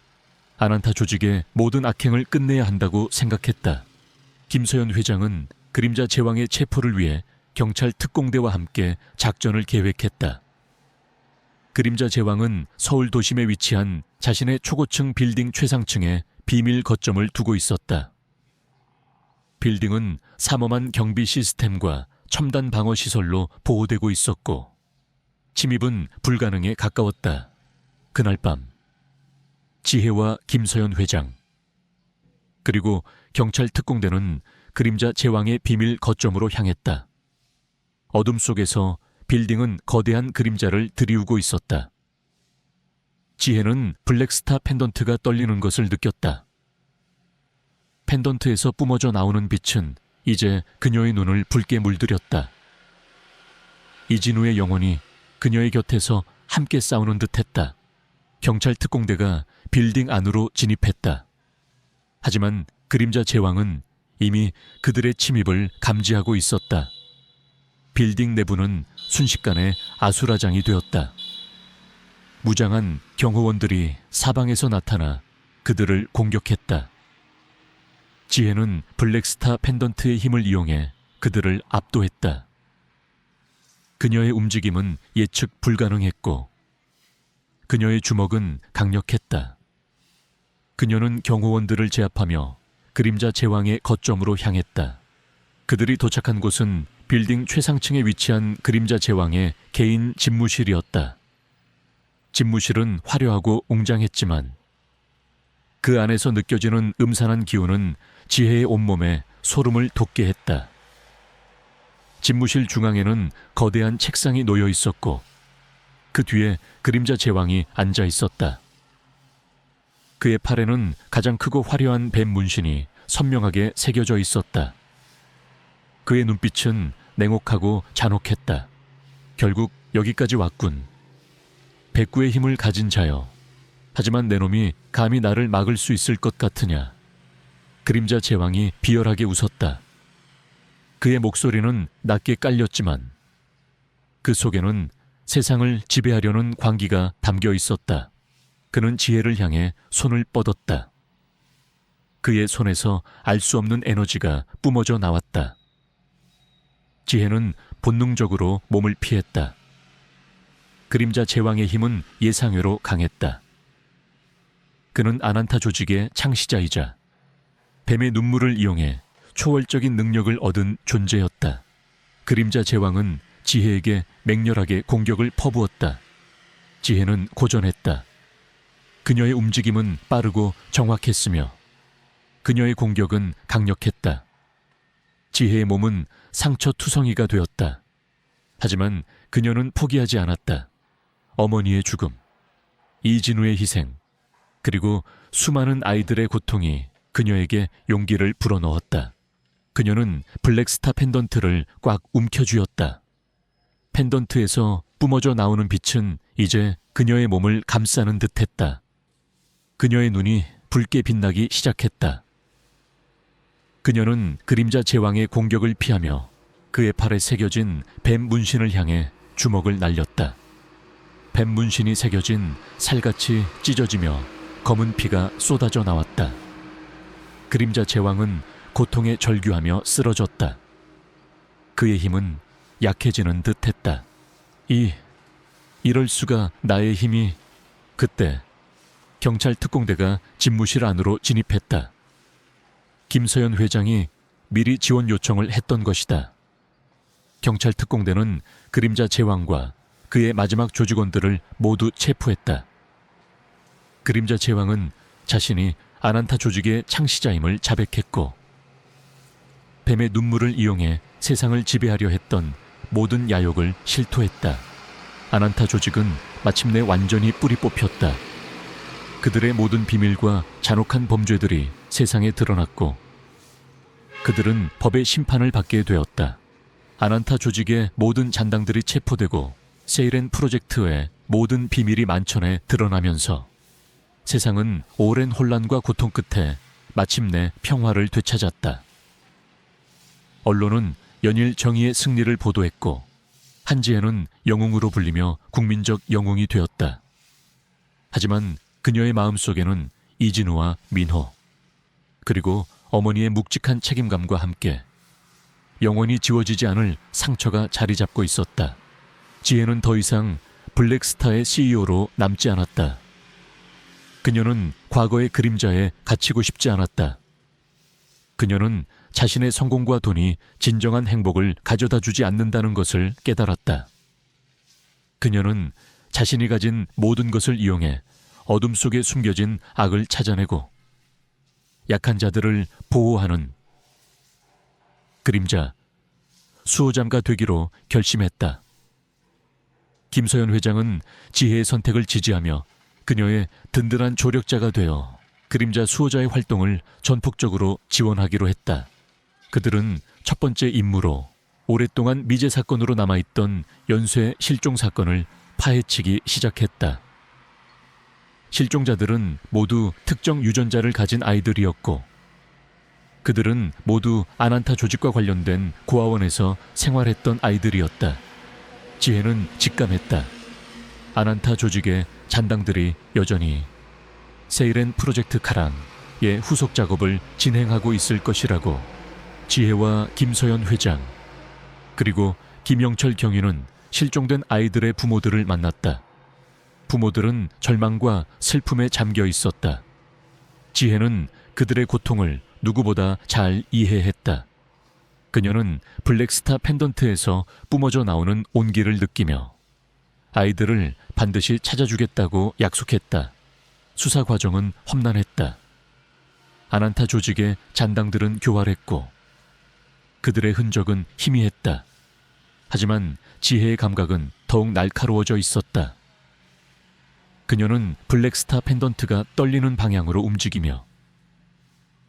아난타 조직의 모든 악행을 끝내야 한다고 생각했다. 김서연 회장은 그림자 제왕의 체포를 위해 경찰 특공대와 함께 작전을 계획했다. 그림자 제왕은 서울 도심에 위치한 자신의 초고층 빌딩 최상층에 비밀 거점을 두고 있었다. 빌딩은 삼엄한 경비 시스템과 첨단 방어 시설로 보호되고 있었고 침입은 불가능에 가까웠다. 그날 밤 지혜와 김서연 회장 그리고 경찰 특공대는 그림자 제왕의 비밀 거점으로 향했다. 어둠 속에서 빌딩은 거대한 그림자를 들이우고 있었다. 지혜는 블랙스타 펜던트가 떨리는 것을 느꼈다. 펜던트에서 뿜어져 나오는 빛은 이제 그녀의 눈을 붉게 물들였다. 이진우의 영혼이 그녀의 곁에서 함께 싸우는 듯했다. 경찰 특공대가 빌딩 안으로 진입했다. 하지만 그림자 제왕은 이미 그들의 침입을 감지하고 있었다. 빌딩 내부는 순식간에 아수라장이 되었다. 무장한 경호원들이 사방에서 나타나 그들을 공격했다. 지혜는 블랙스타 펜던트의 힘을 이용해 그들을 압도했다. 그녀의 움직임은 예측 불가능했고 그녀의 주먹은 강력했다. 그녀는 경호원들을 제압하며 그림자 제왕의 거점으로 향했다. 그들이 도착한 곳은 빌딩 최상층에 위치한 그림자 제왕의 개인 집무실이었다. 집무실은 화려하고 웅장했지만 그 안에서 느껴지는 음산한 기운은 지혜의 온몸에 소름을 돋게 했다. 집무실 중앙에는 거대한 책상이 놓여 있었고 그 뒤에 그림자 제왕이 앉아 있었다. 그의 팔에는 가장 크고 화려한 뱀 문신이 선명하게 새겨져 있었다. 그의 눈빛은 냉혹하고 잔혹했다. 결국 여기까지 왔군. 백구의 힘을 가진 자여. 하지만 내 놈이 감히 나를 막을 수 있을 것 같으냐. 그림자 제왕이 비열하게 웃었다. 그의 목소리는 낮게 깔렸지만 그 속에는 세상을 지배하려는 광기가 담겨 있었다. 그는 지혜를 향해 손을 뻗었다. 그의 손에서 알 수 없는 에너지가 뿜어져 나왔다. 지혜는 본능적으로 몸을 피했다. 그림자 제왕의 힘은 예상외로 강했다. 그는 아난타 조직의 창시자이자 뱀의 눈물을 이용해 초월적인 능력을 얻은 존재였다. 그림자 제왕은 지혜에게 맹렬하게 공격을 퍼부었다. 지혜는 고전했다. 그녀의 움직임은 빠르고 정확했으며 그녀의 공격은 강력했다. 지혜의 몸은 상처투성이가 되었다. 하지만 그녀는 포기하지 않았다. 어머니의 죽음, 이진우의 희생, 그리고 수많은 아이들의 고통이 그녀에게 용기를 불어넣었다. 그녀는 블랙스타 펜던트를 꽉 움켜쥐었다. 펜던트에서 뿜어져 나오는 빛은 이제 그녀의 몸을 감싸는 듯했다. 그녀의 눈이 붉게 빛나기 시작했다. 그녀는 그림자 제왕의 공격을 피하며 그의 팔에 새겨진 뱀 문신을 향해 주먹을 날렸다. 뱀 문신이 새겨진 살같이 찢어지며 검은 피가 쏟아져 나왔다. 그림자 제왕은 고통에 절규하며 쓰러졌다. 그의 힘은 약해지는 듯했다. 이럴 수가 나의 힘이... 그때 경찰 특공대가 집무실 안으로 진입했다. 김서연 회장이 미리 지원 요청을 했던 것이다. 경찰 특공대는 그림자 제왕과 그의 마지막 조직원들을 모두 체포했다. 그림자 제왕은 자신이 아난타 조직의 창시자임을 자백했고 뱀의 눈물을 이용해 세상을 지배하려 했던 모든 야욕을 실토했다. 아난타 조직은 마침내 완전히 뿌리 뽑혔다. 그들의 모든 비밀과 잔혹한 범죄들이 세상에 드러났고 그들은 법의 심판을 받게 되었다. 아난타 조직의 모든 잔당들이 체포되고 세이렌 프로젝트의 모든 비밀이 만천에 드러나면서 세상은 오랜 혼란과 고통 끝에 마침내 평화를 되찾았다. 언론은 연일 정의의 승리를 보도했고 한지혜는 영웅으로 불리며 국민적 영웅이 되었다. 하지만 그녀의 마음속에는 이진우와 민호 그리고 어머니의 묵직한 책임감과 함께 영원히 지워지지 않을 상처가 자리 잡고 있었다. 지혜는 더 이상 블랙스타의 CEO로 남지 않았다. 그녀는 과거의 그림자에 갇히고 싶지 않았다. 그녀는 자신의 성공과 돈이 진정한 행복을 가져다 주지 않는다는 것을 깨달았다. 그녀는 자신이 가진 모든 것을 이용해 어둠 속에 숨겨진 악을 찾아내고 약한 자들을 보호하는 그림자, 수호자가 되기로 결심했다. 김서연 회장은 지혜의 선택을 지지하며 그녀의 든든한 조력자가 되어 그림자 수호자의 활동을 전폭적으로 지원하기로 했다. 그들은 첫 번째 임무로 오랫동안 미제 사건으로 남아있던 연쇄 실종 사건을 파헤치기 시작했다. 실종자들은 모두 특정 유전자를 가진 아이들이었고 그들은 모두 아난타 조직과 관련된 고아원에서 생활했던 아이들이었다. 지혜는 직감했다. 아난타 조직의 잔당들이 여전히 세이렌 프로젝트 카랑의 후속 작업을 진행하고 있을 것이라고. 지혜와 김서연 회장 그리고 김영철 경위는 실종된 아이들의 부모들을 만났다. 부모들은 절망과 슬픔에 잠겨 있었다. 지혜는 그들의 고통을 누구보다 잘 이해했다. 그녀는 블랙스타 펜던트에서 뿜어져 나오는 온기를 느끼며 아이들을 반드시 찾아주겠다고 약속했다. 수사 과정은 험난했다. 아난타 조직의 잔당들은 교활했고 그들의 흔적은 희미했다. 하지만 지혜의 감각은 더욱 날카로워져 있었다. 그녀는 블랙스타 펜던트가 떨리는 방향으로 움직이며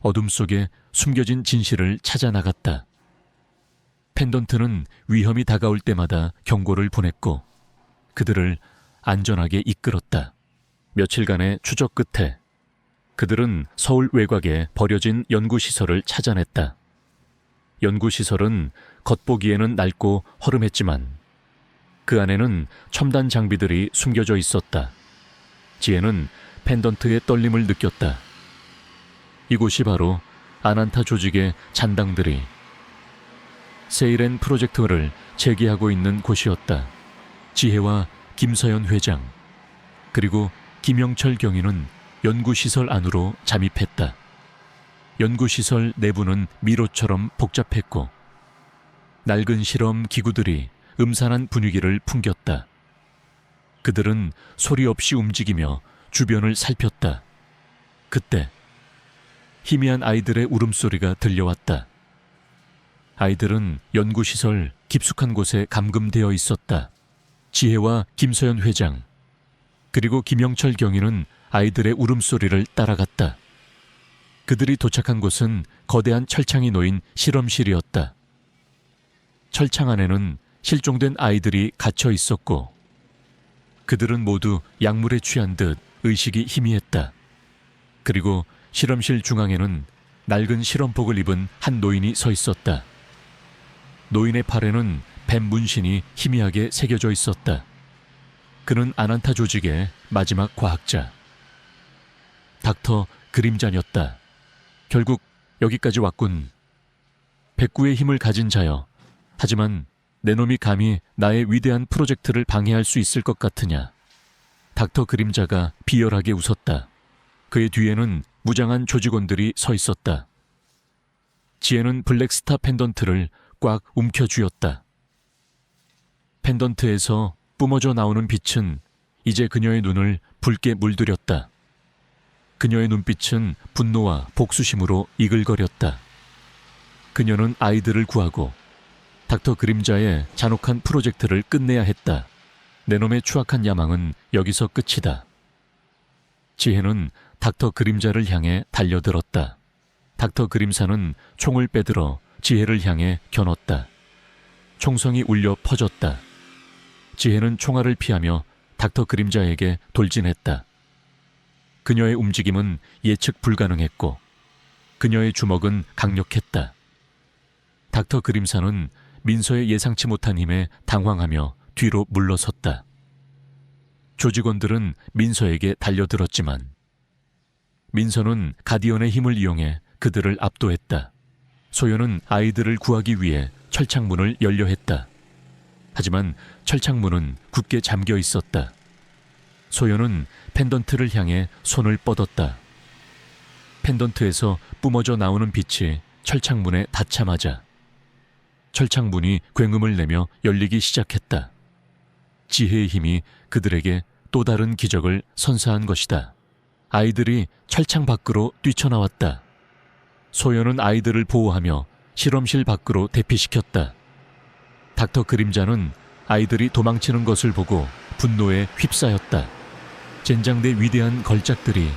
어둠 속에 숨겨진 진실을 찾아 나갔다. 펜던트는 위험이 다가올 때마다 경고를 보냈고 그들을 안전하게 이끌었다. 며칠간의 추적 끝에 그들은 서울 외곽에 버려진 연구시설을 찾아냈다. 연구시설은 겉보기에는 낡고 허름했지만 그 안에는 첨단 장비들이 숨겨져 있었다. 지혜는 펜던트의 떨림을 느꼈다. 이곳이 바로 아난타 조직의 잔당들이 세이렌 프로젝트를 재개하고 있는 곳이었다. 지혜와 김서연 회장 그리고 김영철 경위는 연구시설 안으로 잠입했다. 연구시설 내부는 미로처럼 복잡했고 낡은 실험 기구들이 음산한 분위기를 풍겼다. 그들은 소리 없이 움직이며 주변을 살폈다. 그때 희미한 아이들의 울음소리가 들려왔다. 아이들은 연구시설 깊숙한 곳에 감금되어 있었다. 지혜와 김서연 회장 그리고 김영철 경위는 아이들의 울음소리를 따라갔다. 그들이 도착한 곳은 거대한 철창이 놓인 실험실이었다. 철창 안에는 실종된 아이들이 갇혀 있었고 그들은 모두 약물에 취한 듯 의식이 희미했다. 그리고 실험실 중앙에는 낡은 실험복을 입은 한 노인이 서 있었다. 노인의 팔에는 뱀 문신이 희미하게 새겨져 있었다. 그는 아난타 조직의 마지막 과학자 닥터 그림자였다. 결국 여기까지 왔군. 백구의 힘을 가진 자여. 하지만 내 놈이 감히 나의 위대한 프로젝트를 방해할 수 있을 것 같으냐. 닥터 그림자가 비열하게 웃었다. 그의 뒤에는 무장한 조직원들이 서 있었다. 지혜는 블랙스타 펜던트를 꽉 움켜쥐었다. 펜던트에서 뿜어져 나오는 빛은 이제 그녀의 눈을 붉게 물들였다. 그녀의 눈빛은 분노와 복수심으로 이글거렸다. 그녀는 아이들을 구하고 닥터 그림자의 잔혹한 프로젝트를 끝내야 했다. 내 놈의 추악한 야망은 여기서 끝이다. 지혜는 닥터 그림자를 향해 달려들었다. 닥터 그림사는 총을 빼들어 지혜를 향해 겨눴다. 총성이 울려 퍼졌다. 지혜는 총알을 피하며 닥터 그림자에게 돌진했다. 그녀의 움직임은 예측 불가능했고 그녀의 주먹은 강력했다. 닥터 그림사는 민서의 예상치 못한 힘에 당황하며 뒤로 물러섰다. 조직원들은 민서에게 달려들었지만 민서는 가디언의 힘을 이용해 그들을 압도했다. 소연은 아이들을 구하기 위해 철창문을 열려 했다. 하지만 철창문은 굳게 잠겨 있었다. 소연은 펜던트를 향해 손을 뻗었다. 펜던트에서 뿜어져 나오는 빛이 철창문에 닿자마자 철창문이 굉음을 내며 열리기 시작했다. 지혜의 힘이 그들에게 또 다른 기적을 선사한 것이다. 아이들이 철창 밖으로 뛰쳐나왔다. 소연은 아이들을 보호하며 실험실 밖으로 대피시켰다. 닥터 그림자는 아이들이 도망치는 것을 보고 분노에 휩싸였다. 젠장대 위대한 걸작들이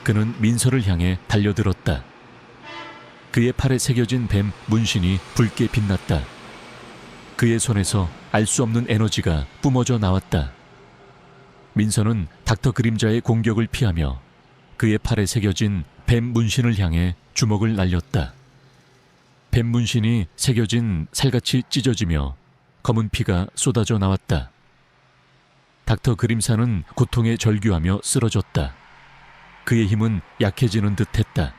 그는 민서를 향해 달려들었다. 그의 팔에 새겨진 뱀 문신이 붉게 빛났다. 그의 손에서 알 수 없는 에너지가 뿜어져 나왔다. 민서는 닥터 그림자의 공격을 피하며 그의 팔에 새겨진 뱀 문신을 향해 주먹을 날렸다. 뱀 문신이 새겨진 살같이 찢어지며 검은 피가 쏟아져 나왔다. 닥터 그림사는 고통에 절규하며 쓰러졌다. 그의 힘은 약해지는 듯했다.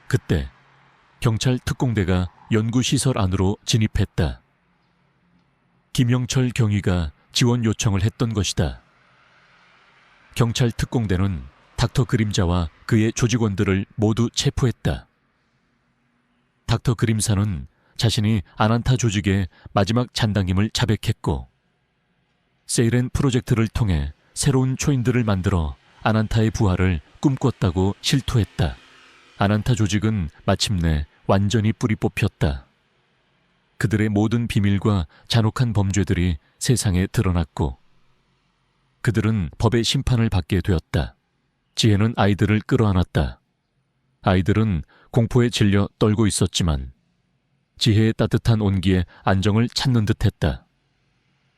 그때 경찰 특공대가 연구시설 안으로 진입했다. 김영철 경위가 지원 요청을 했던 것이다. 경찰 특공대는 닥터 그림자와 그의 조직원들을 모두 체포했다. 닥터 그림사는 자신이 아난타 조직의 마지막 잔당임을 자백했고, 세이렌 프로젝트를 통해 새로운 초인들을 만들어 아난타의 부활을 꿈꿨다고 실토했다. 아난타 조직은 마침내 완전히 뿌리 뽑혔다. 그들의 모든 비밀과 잔혹한 범죄들이 세상에 드러났고, 그들은 법의 심판을 받게 되었다. 지혜는 아이들을 끌어안았다. 아이들은 공포에 질려 떨고 있었지만 지혜의 따뜻한 온기에 안정을 찾는 듯했다.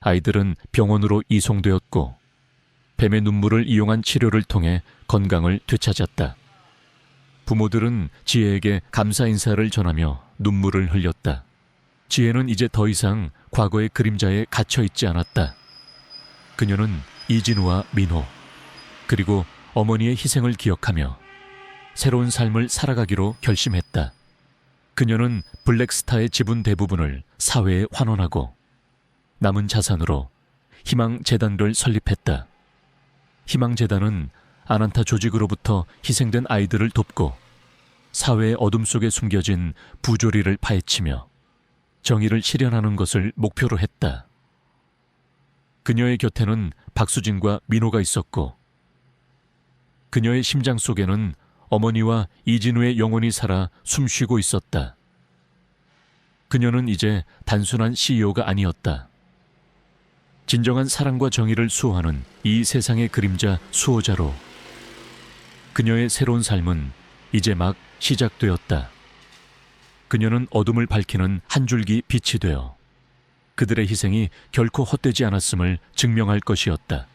아이들은 병원으로 이송되었고 뱀의 눈물을 이용한 치료를 통해 건강을 되찾았다. 부모들은 지혜에게 감사 인사를 전하며 눈물을 흘렸다. 지혜는 이제 더 이상 과거의 그림자에 갇혀 있지 않았다. 그녀는 이진우와 민호, 그리고 어머니의 희생을 기억하며 새로운 삶을 살아가기로 결심했다. 그녀는 블랙스타의 지분 대부분을 사회에 환원하고 남은 자산으로 희망재단을 설립했다. 희망재단은 아난타 조직으로부터 희생된 아이들을 돕고 사회의 어둠 속에 숨겨진 부조리를 파헤치며 정의를 실현하는 것을 목표로 했다. 그녀의 곁에는 박수진과 민호가 있었고 그녀의 심장 속에는 어머니와 이진우의 영혼이 살아 숨쉬고 있었다. 그녀는 이제 단순한 CEO가 아니었다. 진정한 사랑과 정의를 수호하는 이 세상의 그림자 수호자로 그녀의 새로운 삶은 이제 막 시작되었다. 그녀는 어둠을 밝히는 한 줄기 빛이 되어 그들의 희생이 결코 헛되지 않았음을 증명할 것이었다.